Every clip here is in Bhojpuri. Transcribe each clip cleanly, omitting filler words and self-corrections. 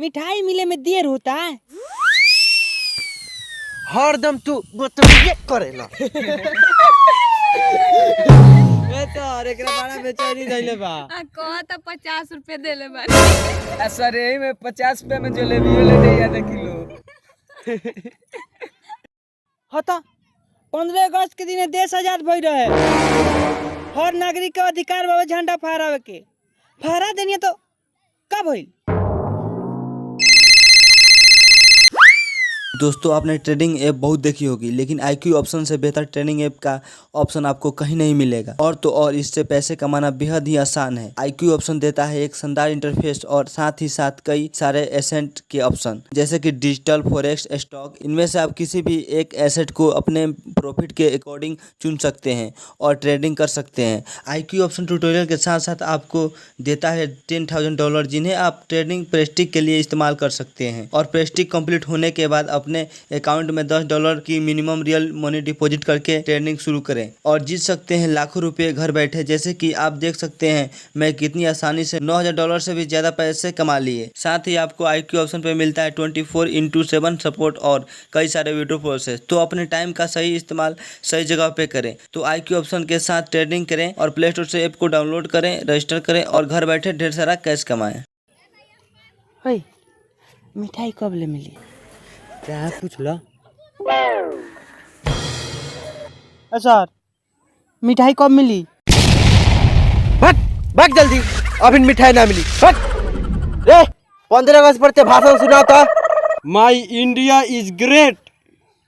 मिठाई मिले में देर होता है। हरदम तू बदतमीजी करेला। सर एकरा बड़ा बेचैनी धइले बा। कहा था 50 रुपए देले बानी। सर यही में 50 रुपए में जलेबी ले जाइए आधा किलो। होता 15 अगस्त के दिन देश आजाद भई रहे। हर नागरिक के अधिकार बाबा झंडा फहरावे के। फहरा देनिए तो का भइल? दोस्तों आपने ट्रेडिंग ऐप बहुत देखी होगी, लेकिन IQ ऑप्शन से बेहतर ट्रेडिंग ऐप का ऑप्शन आपको कहीं नहीं मिलेगा। और तो और इससे पैसे कमाना बेहद ही आसान है। IQ ऑप्शन देता है एक शानदार इंटरफेस और साथ ही साथ कई सारे एसेट के ऑप्शन, जैसे कि डिजिटल, फॉरेक्स, स्टॉक। इनमें से आप किसी भी एक एसेट को अपने प्रॉफिट के अकॉर्डिंग चुन सकते हैं और ट्रेडिंग कर सकते हैं। IQ ऑप्शन ट्यूटोरियल के साथ साथ आपको देता है $10,000, जिन्हें आप ट्रेडिंग प्रेस्टिज के लिए इस्तेमाल कर सकते हैं। और प्रेस्टिज कंप्लीट होने के बाद अपने अकाउंट में $10 की मिनिमम रियल मनी डिपॉजिट करके ट्रेडिंग शुरू करें और जीत सकते हैं लाखों रुपए घर बैठे। जैसे कि आप देख सकते हैं मैं कितनी आसानी से $9,000 से भी ज्यादा पैसे कमा लिए। साथ ही आपको IQ ऑप्शन पे मिलता है 24/7 सपोर्ट और कई सारे वीडियो प्रोसेस। तो अपने टाइम का सही इस्तेमाल सही जगह पे करें। तो IQ ऑप्शन के साथ ट्रेडिंग करें और प्ले स्टोर से ऐप को डाउनलोड करें, रजिस्टर करें और घर बैठे ढेर सारा कैश कमाएं। मिठाई कब ले मिली? क्या पूछ लो? सर मिठाई कब मिली? भाग भाग जल्दी, अभी मिठाई ना मिली। भाग रे, 15 अगस्त पर भाषण सुना था। माई इंडिया इज ग्रेट,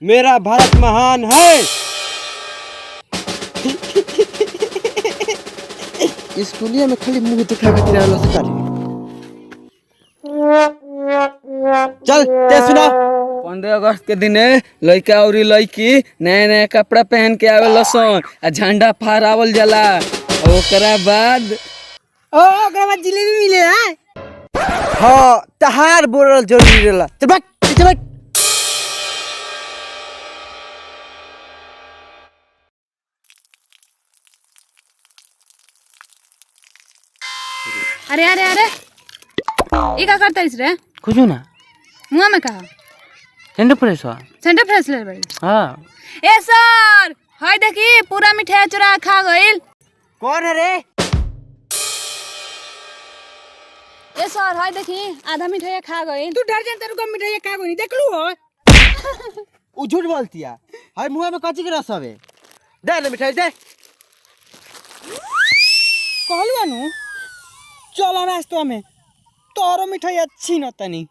मेरा भारत महान है। स्कूलिया में खाली मुंह दिखा के तिरा से करी। चल ते सुना। 15 अगस्त के दिन लड़का और लड़की नया नया कपड़ा पहन के आवे लसन आ झंडा फहरावल जाला। ओकरा बाद जिलेबी मिले है। हाँ, तहार बोलल जरूरी रहला। चल भाग, चल भाग। अरे अरे अरे ये का करता इस रे? कुछ ना मुआ में कहा सेंटर फ्रेश हुआ। सेंटर फ्रेश ले बड़ी। हाँ ए सर हाय देखी पूरा मिठाई चुरा खा गइल। कौन है रे? ए सर हाय देखी आधा मिठाई खा गइल। तू डर जाता रुका मिठाई खा गई देख लू हो। उ झूठ बोलती है। हाय मुंह में कच्ची के रस हवे। दे ना मिठाई दे। कहलू अनु चलो नाश्ता में तोरो मिठाई अच्छी न तनी।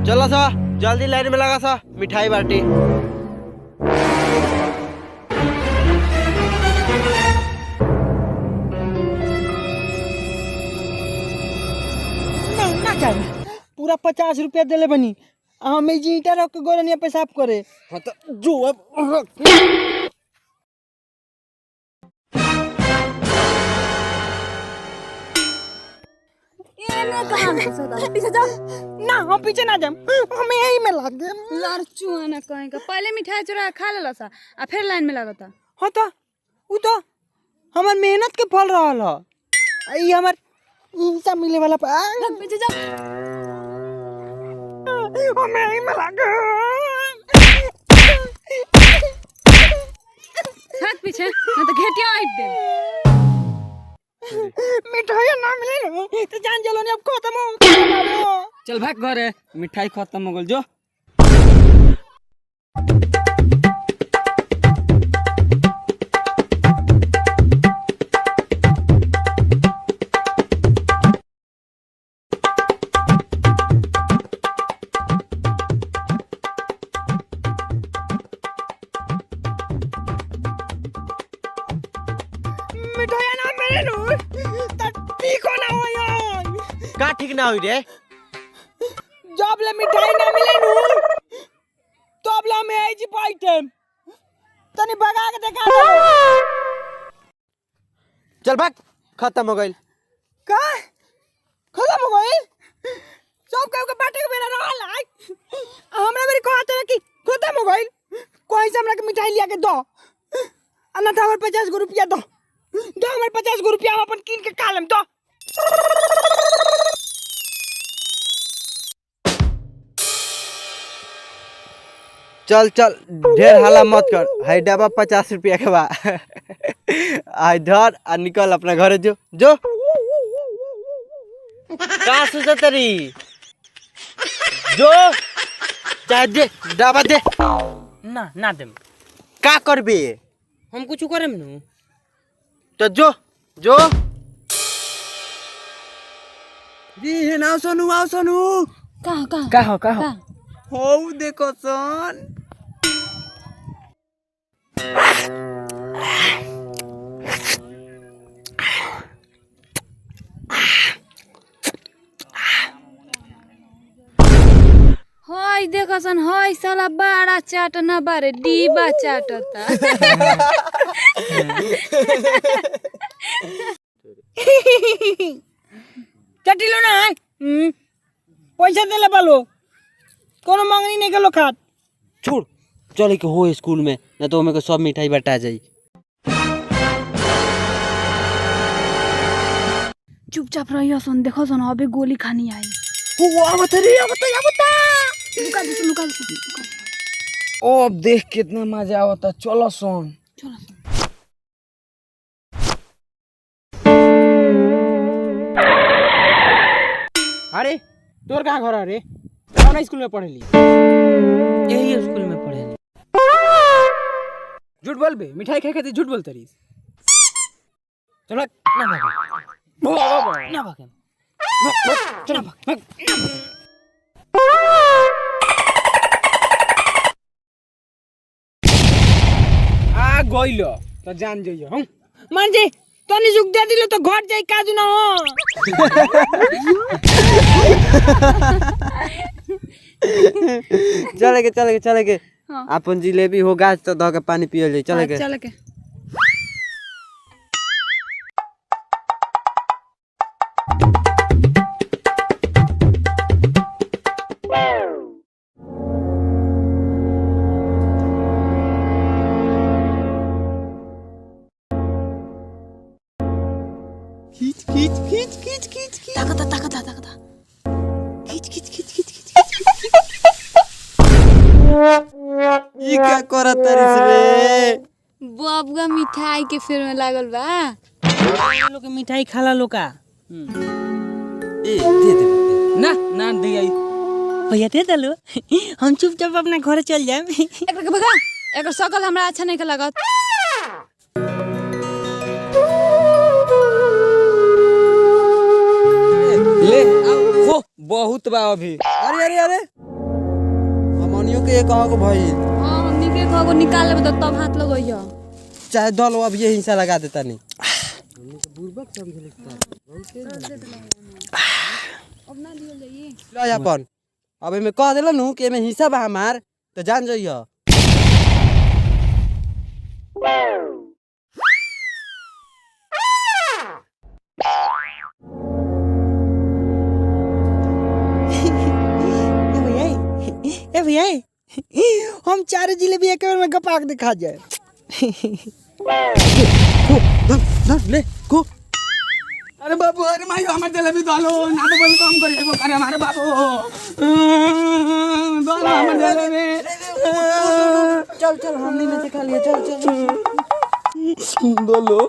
चलो सा जल्दी लाइन में लगा सा, मिठाई बाटी। ना कर पूरा 50 रुपया दिले बनी। हमें जीटा रख के गोरनिया पेशाब करे। हाँ तो जो अब पीछे जाओ ना हम पीछे ना जाम, हमें यही में लग गए। लड़चू है ना कहीं का। पहले मिठाई चुरा खा लेला सा आ फिर लाइन में लगता। हाँ तो उ तो हमार मेहनत के फल रहल ह। ई हमार इंसा मिले वाला पीछे जाओ। हमें यही में लग हाथ पीछे ना तो घेटिया आइट दे। मिठाई ना मिले तो जान चलो ने अब खत्म हो। चल भाग घरे, मिठाई खत्म हो गल जो। मिठाई ना मिले नु ठीक हो ना हो यार। का ठीक ना हुई रे? जब ले मिठाई ना मिले नु तब ले मैं आई जी आइटम तनी भगा के दिखा दे। चल भाग, खत्म हो गई। का खत्म हो गई? सब के बाटे के बेरा रहल है। हमरा मेरी कहत है कि खत्म हो गई। कोई से हमरा के मिठाई लिया के दो, अन्यथा और 50 रुपया दो। दो हमारे 50 गो रुपया हम अपन कीन के खा लेम तो। चल चल ढेर हाला मत कर, हाई डब्बा 50 रुपया के बा। आई धर आ निकल अपना घरे जो जो। का सोचत रही जो, चाहे दे डब्बा दे। ना देम। का करबे? हम कुछ करेम नु। तो जो जो। दी ना सोनू आओ सोनू। कहाँ हो देखो सन। हई देखो सन हई साला बड़ा चाट ना बारे डिबा चाटता। चटिलो ना पैसा देले बालो, कोनो मांगनी नहीं गलो खात। छोड़ चले के हो स्कूल में, ना तो हमें को सब मिठाई बटा जाई। चुपचाप रहियो सन, देखो सन अबे गोली खानी आई। वो आवत रे आवत। लुका दे। ओ अब देख कितना मजा आवता, चलो सोन। अरे तोर कहाँ घर है रे? कौन स्कूल में पढ़ेली? यही स्कूल में पढ़े। झूठ बोल बे, मिठाई खाए खाते झूठ बोलते रही। चलो ना भागे ना भागे चलो भाग। आ गइलो तो जान जइयो हम मान जे तनी जुग दे दिलो तो घर जाई काजू ना हो। चले के हाँ। अपन जिलेबी हो गाछ तो ध के पानी पियल जाई। चले के चल के ताकता ई का करत तारिस रे? बबगा मिठाई के फेर में लागल बा। लोग मिठाई खाला लोका। ए दे ना दे आई। भैया दे दलो, हम चुपचाप अपना घर चल जाए। एक के भगा, एकर शकल हमरा अच्छा नहीं लागत। ले हो बहुत बा अभी। अरे हमनियो के कहां को भाई, हां हमनी के खगो निकाल लेब त तब हाथ लगइयो। चाहे दल अब ये हिंसा लगा देता नहीं। अब ना लियो जाई। लो अपन अब में कह देला नु कि में हिस्सा बा हमार, तो जान जइयो। ए भैया हम चार जिलेबी एक बार में गपाक दिखा जाए। ले को। अरे बाबू, अरे माई हमारे जलेबी डालो ना, तो बोल काम करिए वो करे हमारे बाबू। डालो हमारे जलेबी। चल हमनी में से खा लिया। चल डालो।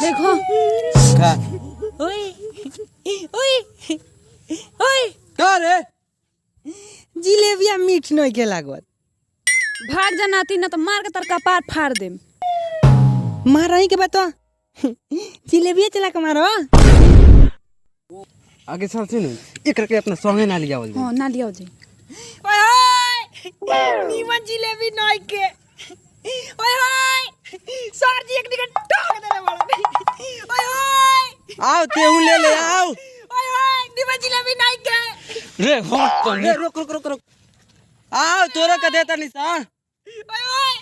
देखो खा ओए ओए ओए का रे? जिलेबिया मीठ नहीं के लागत। भाग जानाती ना तो मार के तर कपार फाड़ देम। मार रही के बता जिलेबिया चला के मारो। आगे चल सुन, एक के अपना संगे ना लिया बोल। हां ना लियो जी। ओए होय नीमन जिलेबी नहीं के। ओए होय सर जी एक निकट ठोक देले बड़ा। ओए होय आओ तेहू ले आओ। ओए होय नीमन जिलेबी नहीं के। रे हट तो रे रुक आओ तोरा का देता निशा। ओए होय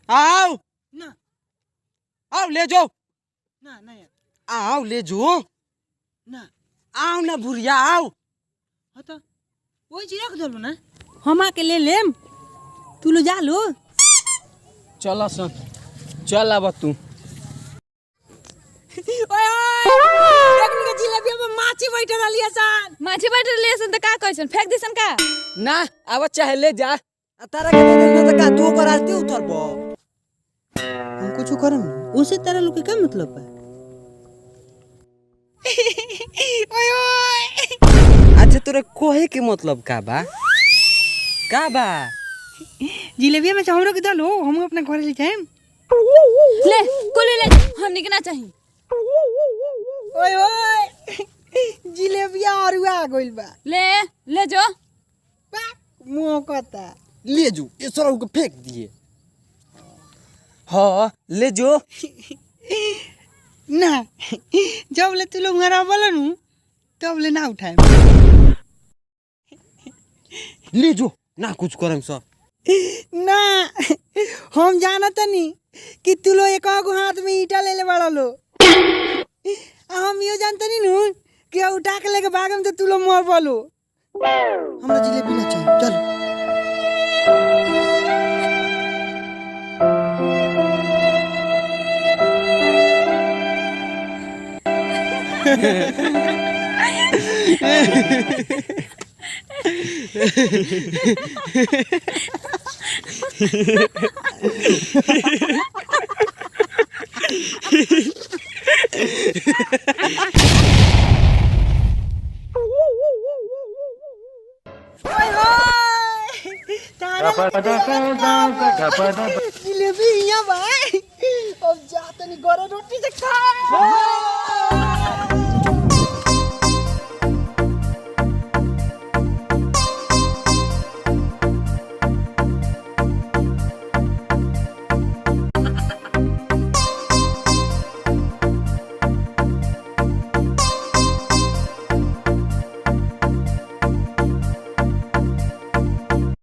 आओ ना आओ ले जाओ ना ना यार आओ ले जाओ ना आओ ना बुढ़िया आओ हाँ तो वही चीज रख दो ना हम आके ले लेम तू लो जा लो चल सन चल आब तू ओए ओए एकनी के जिलेबी में माछी बैठे रहली सन माछी बैठे लेसन त का कहसन फेंक दिसन का ना आब चाहे ले जा तारा के दे देना तो का तू ओकर आलती उतरबो हम कुछ करम उसे तरह लोग के क्या मतलब है ओए ओए अच्छा तोरे कोहे के मतलब का बा जिलेबी में चावल के डालो हम अपना घर ले जाएम ले कुली ले हमनी के ना चाहिए ओए ओए जिलेबिया और आ गइल बा ले जो मुंह कता ले जो ये सारा को फेंक दिए हाँ ले जो ना जब ले तू लोग हरा बोलन तब ले ना उठाए ले जो ना कुछ करम सा ना हम जानत नहीं कि तू लोग एक हाथ में ईटा ले ले बड़ा लो हम यो जानते नहीं नु कि उठा के लेके भागम तो तू लोग मर बोलो हमरा जिलेबी ना चाहिए चल जिलेबी यहाँ भाई अब जाते नहीं गोरे रोटी से खा